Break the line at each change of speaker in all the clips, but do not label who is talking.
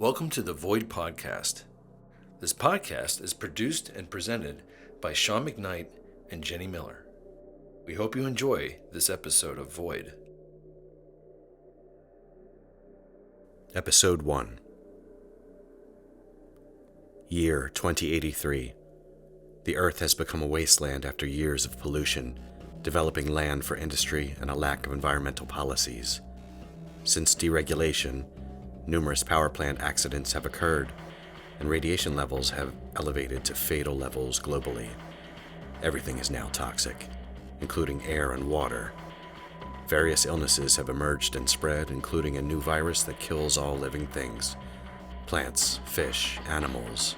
Welcome to the Void Podcast. This podcast is produced and presented by Sean McKnight and Jenny Miller. We hope you enjoy this episode of Void. Episode 1. Year 2083. The Earth has become a wasteland after years of pollution, developing land for industry and a lack of environmental policies. Since deregulation, numerous power plant accidents have occurred, and radiation levels have elevated to fatal levels globally. Everything is now toxic, including air and water. Various illnesses have emerged and spread, including a new virus that kills all living things. Plants, fish, animals,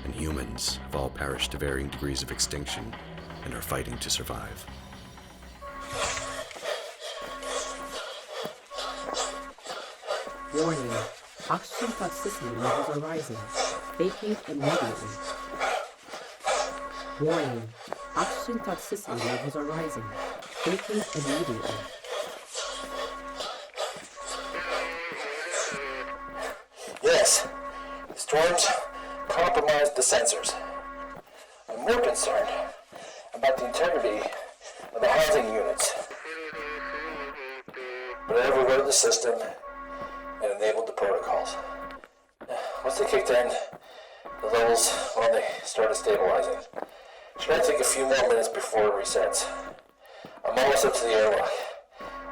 and humans have all perished to varying degrees of extinction and are fighting to survive.
Warning. Oxygen toxicity levels are rising. Vacate immediately. Warning. Oxygen toxicity levels are rising. Vacate immediately.
Yes, storms compromised the sensors. I'm more concerned about the integrity of the housing units. But I overrode the system and enabled the protocols. Once they kicked in, the levels, they started stabilizing. Should I take a few more minutes before it resets? I'm almost up to the airlock.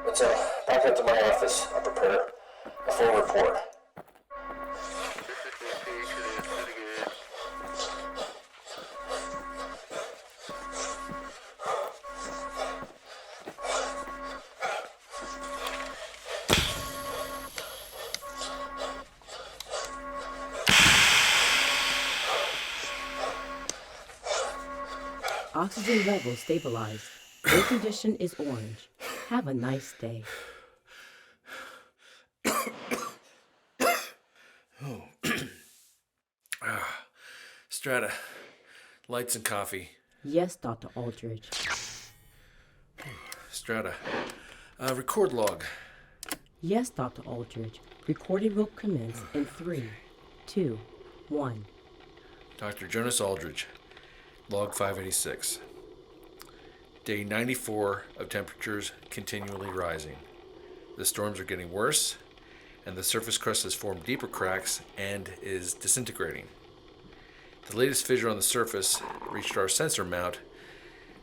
But back up to my office, I'll prepare a full report.
Oxygen levels stabilized. Air condition is orange. Have a nice day.
Strata, lights and coffee.
Yes, Dr. Aldridge.
Strata, record log.
Yes, Dr. Aldridge. Recording will commence in 3, 2, 1.
Dr. Jonas Aldridge, log 586. Day 94 of temperatures continually rising. The storms are getting worse, and the surface crust has formed deeper cracks and is disintegrating. The latest fissure on the surface reached our sensor mount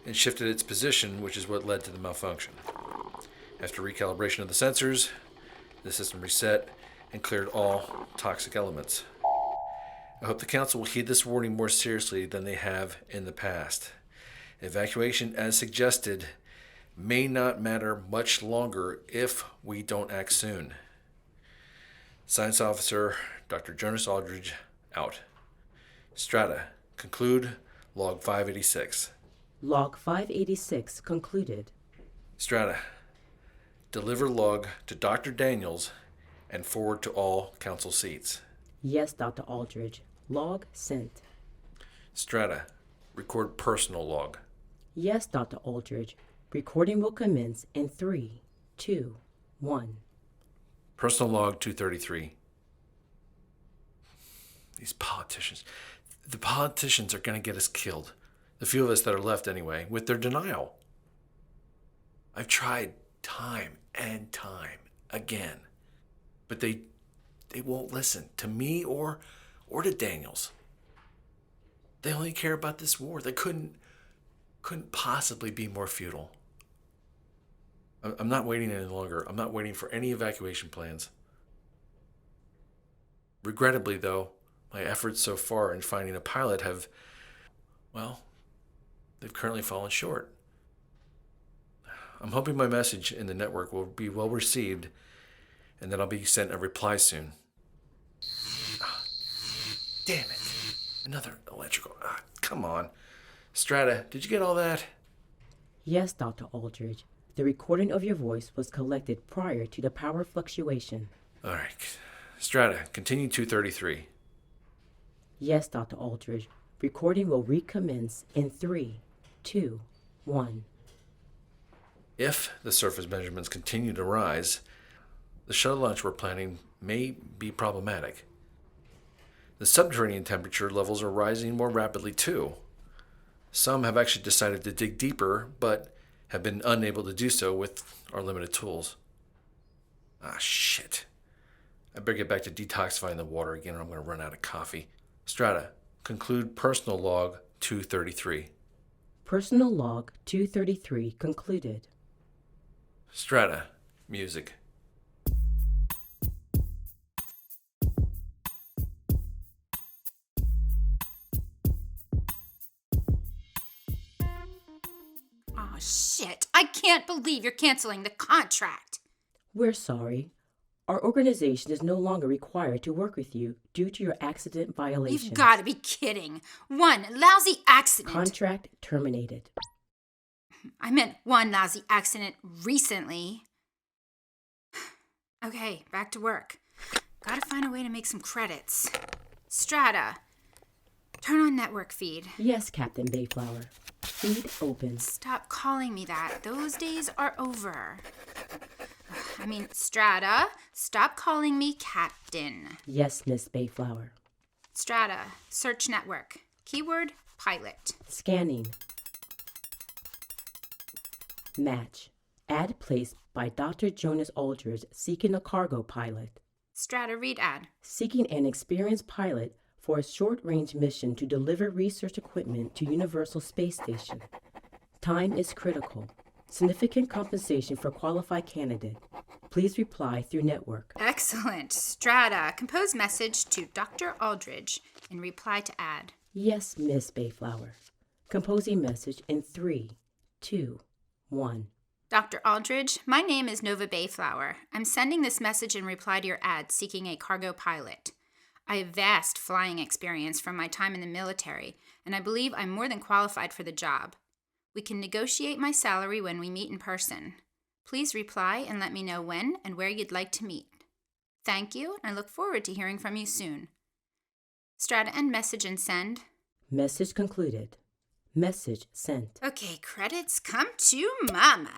and shifted its position, which is what led to the malfunction. After recalibration of the sensors, the system reset and cleared all toxic elements. I hope the Council will heed this warning more seriously than they have in the past. Evacuation, as suggested, may not matter much longer if we don't act soon. Science Officer Dr. Jonas Aldridge, out. Strata, conclude log 586.
Log 586 concluded.
Strata, deliver log to Dr. Daniels and forward to all Council seats.
Yes, Dr. Aldridge. Log sent.
Strata, record personal log.
Yes, Dr. Aldridge. Recording will commence in 3, 2, 1.
Personal log 233. These politicians. The politicians are going to get us killed. The few of us that are left anyway, with their denial. I've tried time and time again. But they won't listen to me or to Daniels. They only care about this war. They couldn't possibly be more futile. I'm not waiting any longer. I'm not waiting for any evacuation plans. Regrettably, though, my efforts so far in finding a pilot have, they've currently fallen short. I'm hoping my message in the network will be well received and that I'll be sent a reply soon. Damn it. Another electrical. Come on. Strata, did you get all that?
Yes, Dr. Aldridge. The recording of your voice was collected prior to the power fluctuation.
All right. Strata, continue 233.
Yes, Dr. Aldridge. Recording will recommence in 3, 2, 1.
If the surface measurements continue to rise, the shuttle launch we're planning may be problematic. The subterranean temperature levels are rising more rapidly too. Some have actually decided to dig deeper, but have been unable to do so with our limited tools. Ah, shit. I better get back to detoxifying the water again or I'm going to run out of coffee. Strata, conclude personal log 233.
Personal log 233 concluded.
Strata, music.
Oh, shit. I can't believe you're canceling the contract.
We're sorry. Our organization is no longer required to work with you due to your accident violation.
You've got to be kidding. One lousy accident.
Contract terminated.
I meant one lousy accident recently. Okay, back to work. Gotta find a way to make some credits. Strata, turn on network feed.
Yes, Captain Bayflower. Feed open.
Stop calling me that. Those days are over. Strata, stop calling me Captain.
Yes, Miss Bayflower.
Strata, search network. Keyword, pilot.
Scanning. Match. Ad placed by Dr. Jonas Aldridge seeking a cargo pilot.
Strata, read ad.
Seeking an experienced pilot for a short-range mission to deliver research equipment to Universal Space Station. Time is critical. Significant compensation for qualified candidate. Please reply through network.
Excellent. Strata, compose message to Dr. Aldridge and reply to ad.
Yes, Miss Bayflower. Composing message in 3, 2, 1.
Dr. Aldridge, my name is Nova Bayflower. I'm sending this message in reply to your ad seeking a cargo pilot. I have vast flying experience from my time in the military, and I believe I'm more than qualified for the job. We can negotiate my salary when we meet in person. Please reply and let me know when and where you'd like to meet. Thank you, and I look forward to hearing from you soon. Strata, end message and send.
Message concluded. Message sent.
Okay, credits come to mama.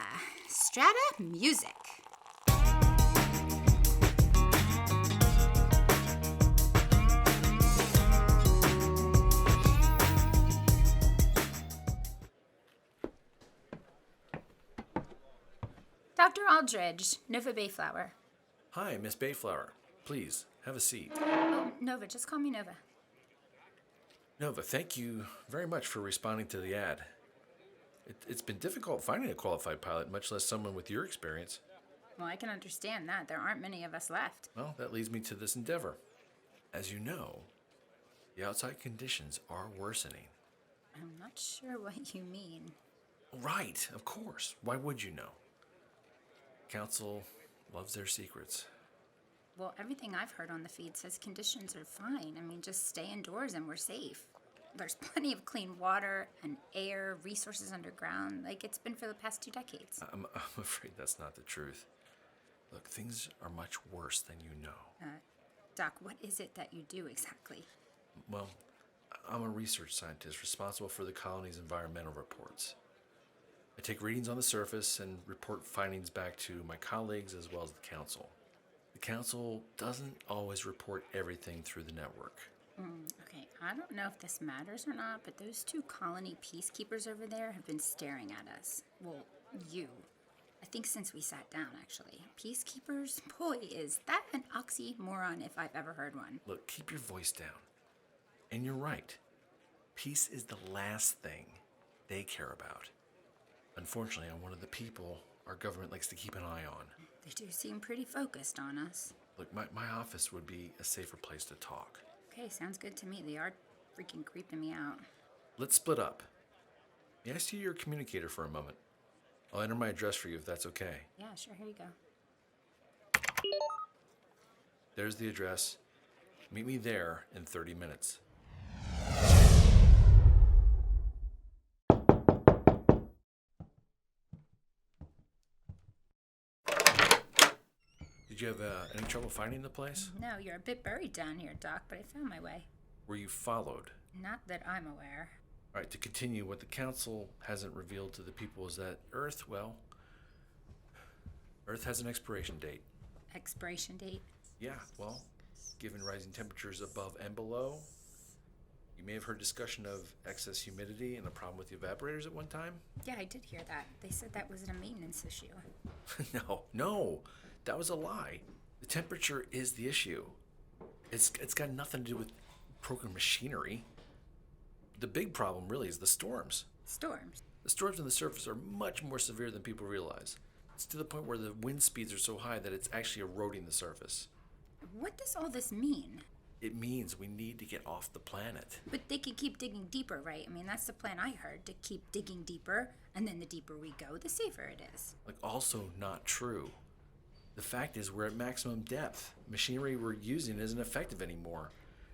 Strata, music. Dr. Aldridge, Nova Bayflower.
Hi, Miss Bayflower. Please, have a seat.
Oh, Nova, just call me Nova.
Nova, thank you very much for responding to the ad. It's been difficult finding a qualified pilot, much less someone with your experience.
Well, I can understand that. There aren't many of us left.
Well, that leads me to this endeavor. As you know, the outside conditions are worsening.
I'm not sure what you mean.
Right, of course. Why would you know? Council loves their secrets.
Well, everything I've heard on the feed says conditions are fine. Just stay indoors and we're safe. There's plenty of clean water and air, resources underground, like it's been for the past 2 decades.
I'm afraid that's not the truth. Look, things are much worse than you know.
Doc, what is it that you do exactly?
Well, I'm a research scientist responsible for the colony's environmental reports. I take readings on the surface and report findings back to my colleagues as well as the council. The council doesn't always report everything through the network.
Okay, I don't know if this matters or not, but those 2 colony peacekeepers over there have been staring at us. Well, you. I think since we sat down, actually. Peacekeepers? Boy, is that an oxymoron if I've ever heard one.
Look, keep your voice down. And you're right. Peace is the last thing they care about. Unfortunately, I'm one of the people our government likes to keep an eye on.
They do seem pretty focused on us.
Look, my office would be a safer place to talk.
Okay, sounds good to me. They are freaking creeping me out.
Let's split up. May I see your communicator for a moment? I'll enter my address for you if that's okay.
Yeah, sure, here you go.
There's the address. Meet me there in 30 minutes. Did you have any trouble finding the place?
No, you're a bit buried down here, Doc, but I found my way.
Were you followed?
Not that I'm aware.
All right, to continue, what the council hasn't revealed to the people is that Earth has an expiration date.
Expiration date?
Yeah, well, given rising temperatures above and below. You may have heard discussion of excess humidity and a problem with the evaporators at one time.
Yeah, I did hear that. They said that was a maintenance issue.
No, that was a lie. The temperature is the issue. It's got nothing to do with program machinery. The big problem really is the storms.
Storms?
The storms on the surface are much more severe than people realize. It's to the point where the wind speeds are so high that it's actually eroding the surface.
What does all this mean?
It means we need to get off the planet.
But they could keep digging deeper, right? I mean, that's the plan I heard, to keep digging deeper, and then the deeper we go, the safer it is.
Also not true. The fact is we're at maximum depth. Machinery we're using isn't effective anymore.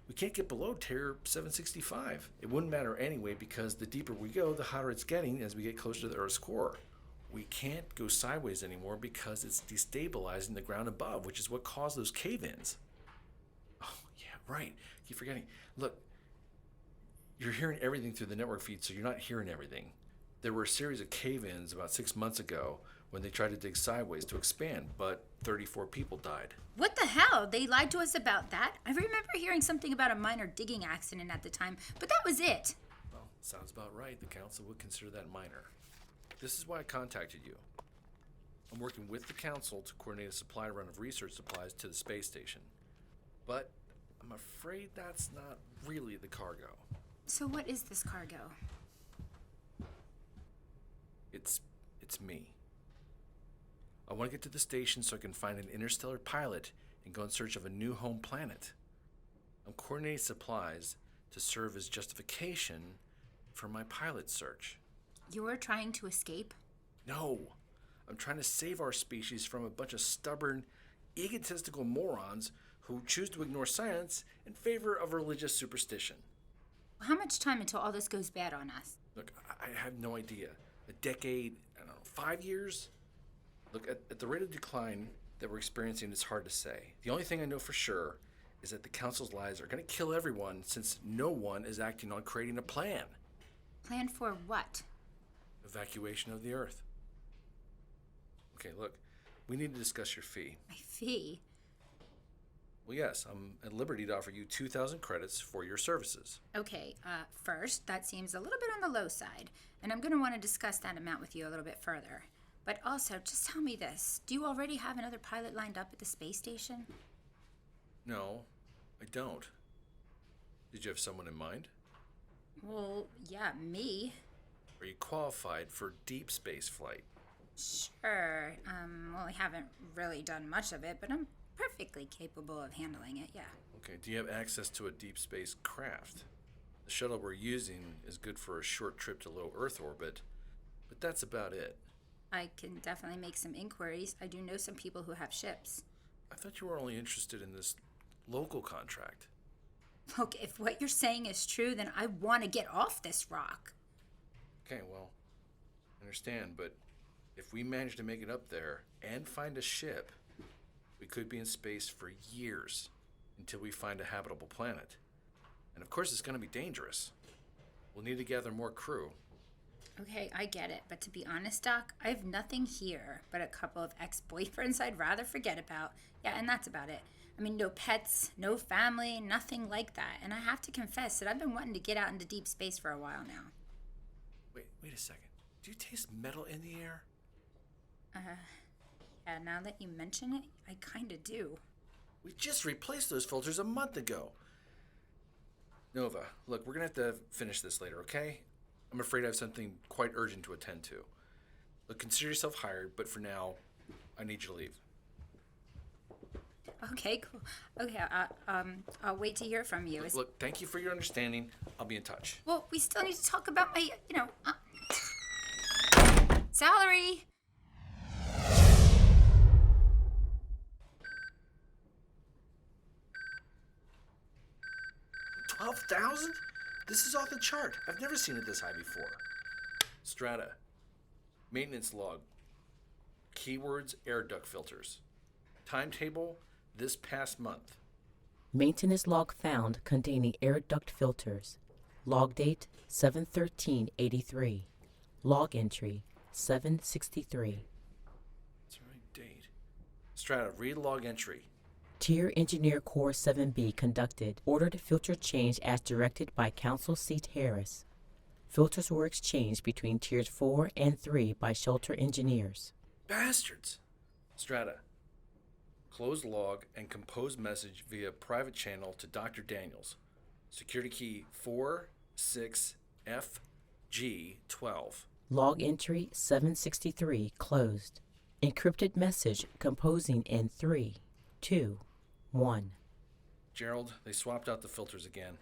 We can't get below Tier 765. It wouldn't matter anyway because the deeper we go, the hotter it's getting as we get closer to the Earth's core. We can't go sideways anymore because it's destabilizing the ground above, which is what caused those cave-ins. Oh, yeah, right. Keep forgetting. Look, you're hearing everything through the network feed, so you're not hearing everything. There were a series of cave-ins about 6 months ago when they tried to dig sideways to expand, but 34 people died.
What the hell? They lied to us about that? I remember hearing something about a minor digging accident at the time, but that was it.
Well, sounds about right. The council would consider that minor. This is why I contacted you. I'm working with the council to coordinate a supply run of research supplies to the space station. But I'm afraid that's not really the cargo.
So what is this cargo?
It's me. I want to get to the station so I can find an interstellar pilot and go in search of a new home planet. I'm coordinating supplies to serve as justification for my pilot search.
You're trying to escape?
No, I'm trying to save our species from a bunch of stubborn, egotistical morons who choose to ignore science in favor of religious superstition.
How much time until all this goes bad on us?
Look, I have no idea. A decade, I don't know, 5 years? Look, at the rate of decline that we're experiencing, it's hard to say. The only thing I know for sure is that the council's lies are going to kill everyone since no one is acting on creating a plan.
Plan for what?
Evacuation of the Earth. Okay, look, we need to discuss your fee.
My fee?
Well, yes, I'm at liberty to offer you 2,000 credits for your services.
Okay, first, that seems a little bit on the low side, and I'm going to want to discuss that amount with you a little bit further. But also, just tell me this. Do you already have another pilot lined up at the space station?
No, I don't. Did you have someone in mind?
Well, yeah, me.
Are you qualified for deep space flight?
Sure. Well, I haven't really done much of it, but I'm perfectly capable of handling it, yeah.
Okay, do you have access to a deep space craft? The shuttle we're using is good for a short trip to low Earth orbit, but that's about it.
I can definitely make some inquiries. I do know some people who have ships.
I thought you were only interested in this local contract.
Look, if what you're saying is true, then I want to get off this rock.
Okay, well, I understand, but if we manage to make it up there and find a ship, we could be in space for years until we find a habitable planet. And of course, it's going to be dangerous. We'll need to gather more crew.
Okay, I get it, but to be honest, Doc, I have nothing here but a couple of ex-boyfriends I'd rather forget about. Yeah, and that's about it. I mean, no pets, no family, nothing like that. And I have to confess that I've been wanting to get out into deep space for a while now.
Wait a second. Do you taste metal in the air?
Yeah, now that you mention it, I kinda do.
We just replaced those filters a month ago. Nova, look, we're gonna have to finish this later, okay? I'm afraid I have something quite urgent to attend to. Look, consider yourself hired, but for now, I need you to leave.
Okay, cool. Okay, I'll wait to hear from you.
Look, thank you for your understanding. I'll be in touch.
Well, we still need to talk about my, salary.
12,000? This is off the chart. I've never seen it this high before. Strata. Maintenance log. Keywords, air duct filters. Timetable, this past month.
Maintenance log found containing air duct filters. Log date 7/13/83. Log entry 763.
That's the right date. Strata, read log entry.
Tier Engineer Corps 7B conducted ordered filter change as directed by Council Seat Harris. Filters were exchanged between Tiers 4 and 3 by shelter engineers.
Bastards! Strata. Close log and compose message via private channel to Dr. Daniels. Security key 46FG12.
Log entry 763 closed. Encrypted message composing in 3, 2, 1.
Gerald, they swapped out the filters again.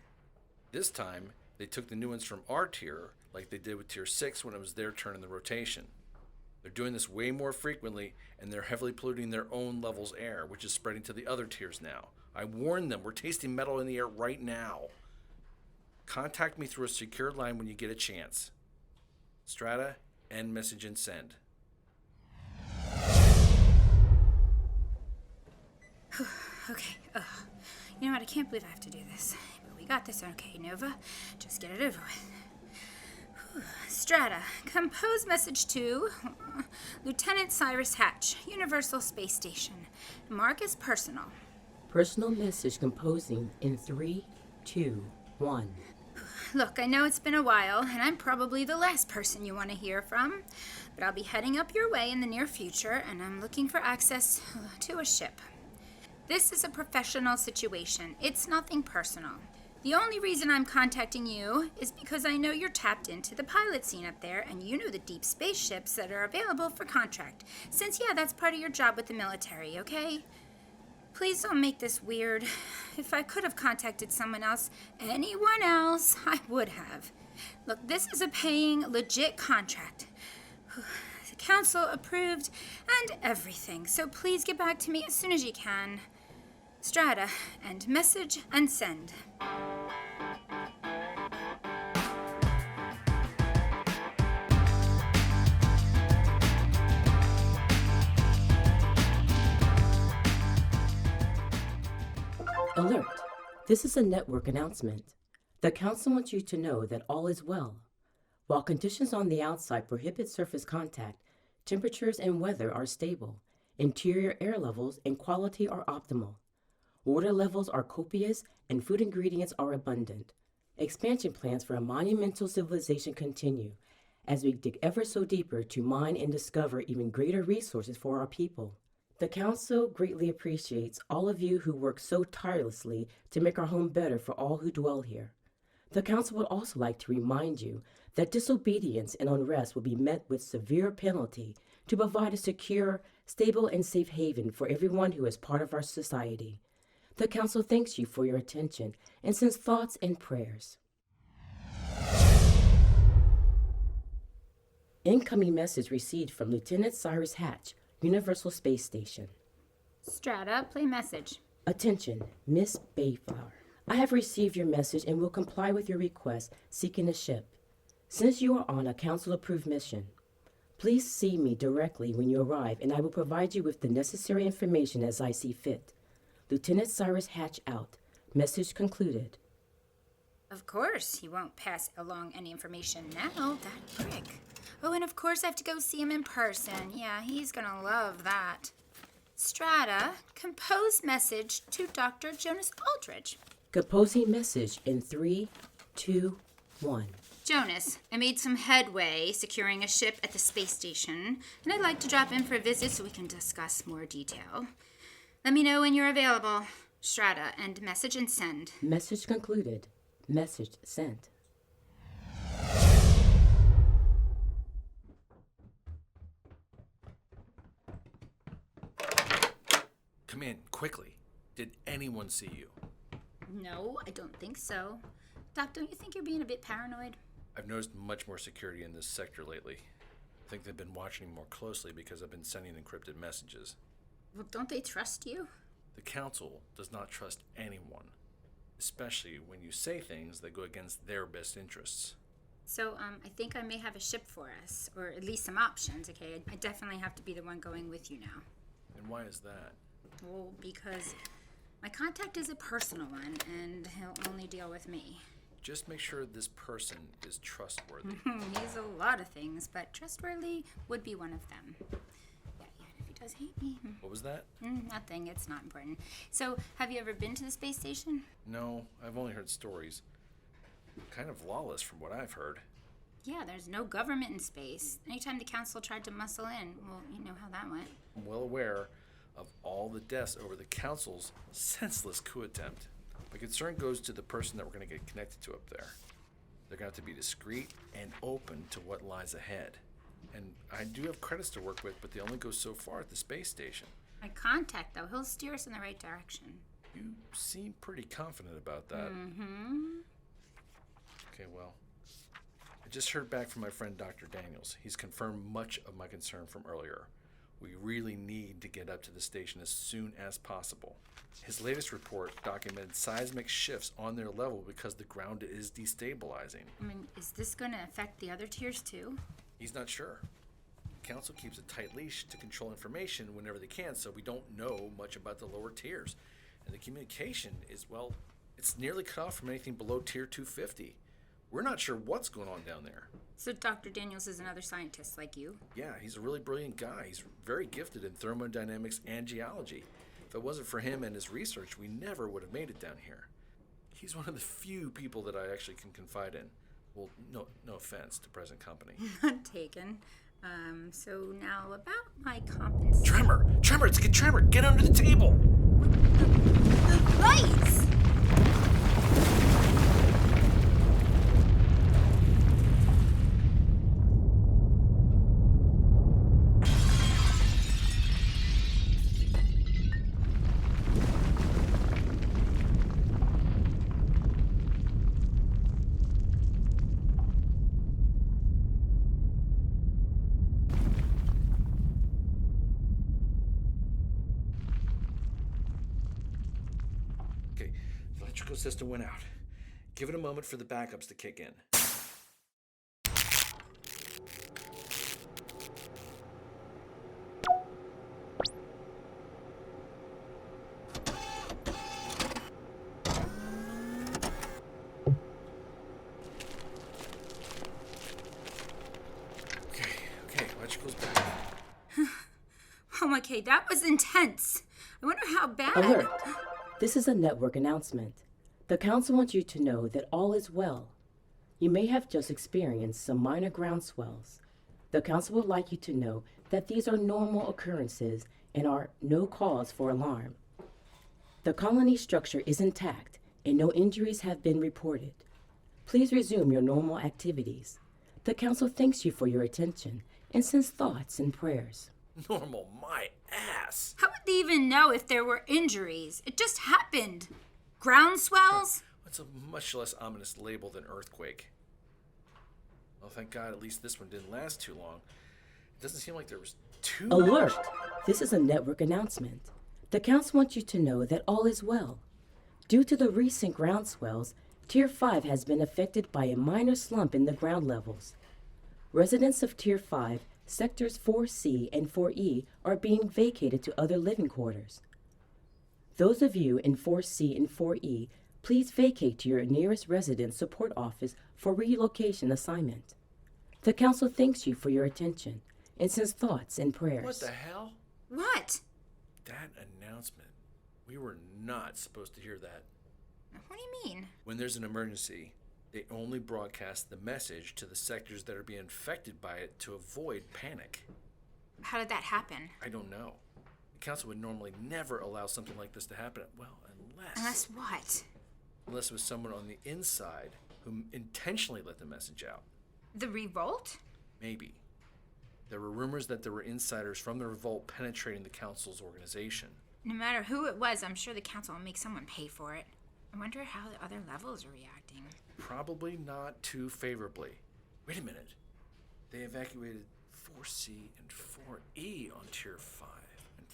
This time, they took the new ones from our tier, like they did with Tier 6 when it was their turn in the rotation. They're doing this way more frequently, and they're heavily polluting their own level's air, which is spreading to the other tiers now. I warned them, we're tasting metal in the air right now. Contact me through a secured line when you get a chance. Strata, end message and send.
Okay. You know what? I can't believe I have to do this. But we got this. Okay, Nova. Just get it over with. Strata, compose message to Lieutenant Cyrus Hatch, Universal Space Station. Mark as personal.
Personal message composing in 3, 2, 1.
Look, I know it's been a while, and I'm probably the last person you want to hear from, but I'll be heading up your way in the near future, and I'm looking for access to a ship. This is a professional situation. It's nothing personal. The only reason I'm contacting you is because I know you're tapped into the pilot scene up there, and you know the deep spaceships that are available for contract. Since, that's part of your job with the military, okay? Please don't make this weird. If I could have contacted someone else, anyone else, I would have. Look, this is a paying, legit contract. The council approved and everything, so please get back to me as soon as you can. Strata, and message and send.
Alert! This is a network announcement. The council wants you to know that all is well. While conditions on the outside prohibit surface contact, temperatures and weather are stable. Interior air levels and quality are optimal. Water levels are copious and food ingredients are abundant. Expansion plans for a monumental civilization continue as we dig ever so deeper to mine and discover even greater resources for our people. The Council greatly appreciates all of you who work so tirelessly to make our home better for all who dwell here. The Council would also like to remind you that disobedience and unrest will be met with severe penalty to provide a secure, stable, and safe haven for everyone who is part of our society. The Council thanks you for your attention and sends thoughts and prayers. Incoming message received from Lieutenant Cyrus Hatch, Universal Space Station.
Strata, play message.
Attention, Miss Bayflower. I have received your message and will comply with your request seeking a ship. Since you are on a council-approved mission, please see me directly when you arrive and I will provide you with the necessary information as I see fit. Lieutenant Cyrus Hatch out. Message concluded.
Of course, he won't pass along any information now, that prick. Oh, and of course I have to go see him in person. Yeah, he's gonna love that. Strata, compose message to Dr. Jonas Aldridge.
Composing message in 3, 2, 1.
Jonas, I made some headway securing a ship at the space station, and I'd like to drop in for a visit so we can discuss more detail. Let me know when you're available. Strata, and message and send.
Message concluded. Message sent.
Come in, quickly. Did anyone see you?
No, I don't think so. Doc, don't you think you're being a bit paranoid?
I've noticed much more security in this sector lately. I think they've been watching me more closely because I've been sending encrypted messages.
Well, don't they trust you?
The Council does not trust anyone, especially when you say things that go against their best interests.
So, I think I may have a ship for us, or at least some options, okay? I definitely have to be the one going with you now.
And why is that?
Well, because my contact is a personal one, and he'll only deal with me.
Just make sure this person is trustworthy.
He's a lot of things, but trustworthy would be one of them. Yeah, if he does hate me.
What was that?
Nothing. It's not important. So, have you ever been to the space station?
No, I've only heard stories. Kind of lawless from what I've heard.
Yeah, there's no government in space. Anytime the council tried to muscle in, well, you know how that went.
I'm well aware of all the deaths over the council's senseless coup attempt. My concern goes to the person that we're going to get connected to up there. They're going to have to be discreet and open to what lies ahead. And I do have credits to work with, but they only go so far at the space station.
My contact, though, he'll steer us in the right direction.
You seem pretty confident about that. Okay, well, I just heard back from my friend Dr. Daniels. He's confirmed much of my concern from earlier. We really need to get up to the station as soon as possible. His latest report documented seismic shifts on their level because the ground is destabilizing.
I mean, is this going to affect the other tiers, too?
He's not sure. The council keeps a tight leash to control information whenever they can, so we don't know much about the lower tiers. And the communication is, well, it's nearly cut off from anything below tier 250. We're not sure what's going on down there.
So Dr. Daniels is another scientist like you?
Yeah, he's a really brilliant guy. He's very gifted in thermodynamics and geology. If it wasn't for him and his research, we never would have made it down here. He's one of the few people that I actually can confide in. Well, no offense to present company.
Not taken. So now about my compensation.
Tremor, it's a Tremor. Get under the table.
The lights!
Okay, the electrical system went out. Give it a moment for the backups to kick in. Okay, electrical's back.
Oh, okay, that was intense. I wonder how bad.
Alert! This is a network announcement. The council wants you to know that all is well. You may have just experienced some minor ground swells. The council would like you to know that these are normal occurrences and are no cause for alarm. The colony structure is intact and no injuries have been reported. Please resume your normal activities. The council thanks you for your attention and sends thoughts and prayers.
Normal, my ass.
How would they even know if there were injuries? It just happened. Ground swells?
That's a much less ominous label than earthquake. Well, thank God at least this one didn't last too long. It doesn't seem like there was too
Alert!
much.
This is a network announcement. The council wants you to know that all is well. Due to the recent ground swells, Tier 5 has been affected by a minor slump in the ground levels. Residents of Tier 5, Sectors 4C and 4E are being vacated to other living quarters. Those of you in 4C and 4E, please vacate to your nearest resident support office for relocation assignment. The council thanks you for your attention and sends thoughts and prayers.
What the hell?
What?
That announcement. We were not supposed to hear that.
What do you mean?
When there's an emergency, they only broadcast the message to the sectors that are being affected by it to avoid panic.
How did that happen?
I don't know. The council would normally never allow something like this to happen. Well,
Unless what?
Unless it was someone on the inside who intentionally let the message out.
The revolt?
Maybe. There were rumors that there were insiders from the revolt penetrating the council's organization.
No matter who it was, I'm sure the council will make someone pay for it. I wonder how the other levels are reacting.
Probably not too favorably. Wait a minute. They evacuated 4C and 4E on Tier 5. And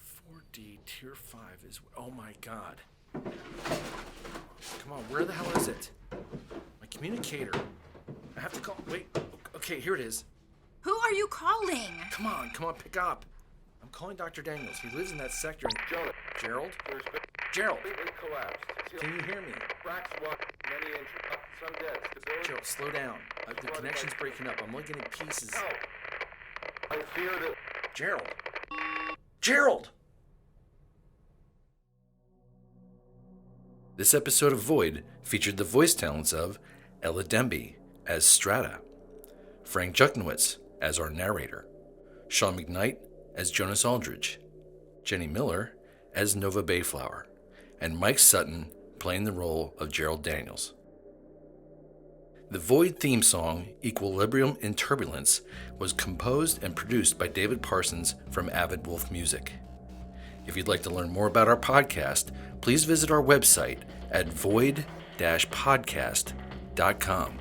4D, Tier 5 is... Oh my God. Come on, where the hell is it? My communicator. I have to call... Wait. Okay, here it is.
Who are you calling?
Come on, pick up. I'm calling Dr. Daniels. He lives in that sector. Gerald? Gerald?
Completely collapsed.
Can you hear me?
Cracks one, many injured. Some dead. Stability.
Gerald, slow down. The connection's breaking up. I'm only getting pieces.
No. I fear that...
Gerald? Gerald! This episode of Void featured the voice talents of Ella Demby as Strata, Frank Juchnowitz as our narrator, Sean McKnight as Jonas Aldridge, Jenny Miller as Nova Bayflower, and Mike Sutton playing the role of Gerald Daniels. The Void theme song, Equilibrium in Turbulence, was composed and produced by David Parsons from Avid Wolf Music. If you'd like to learn more about our podcast, please visit our website at void-podcast.com.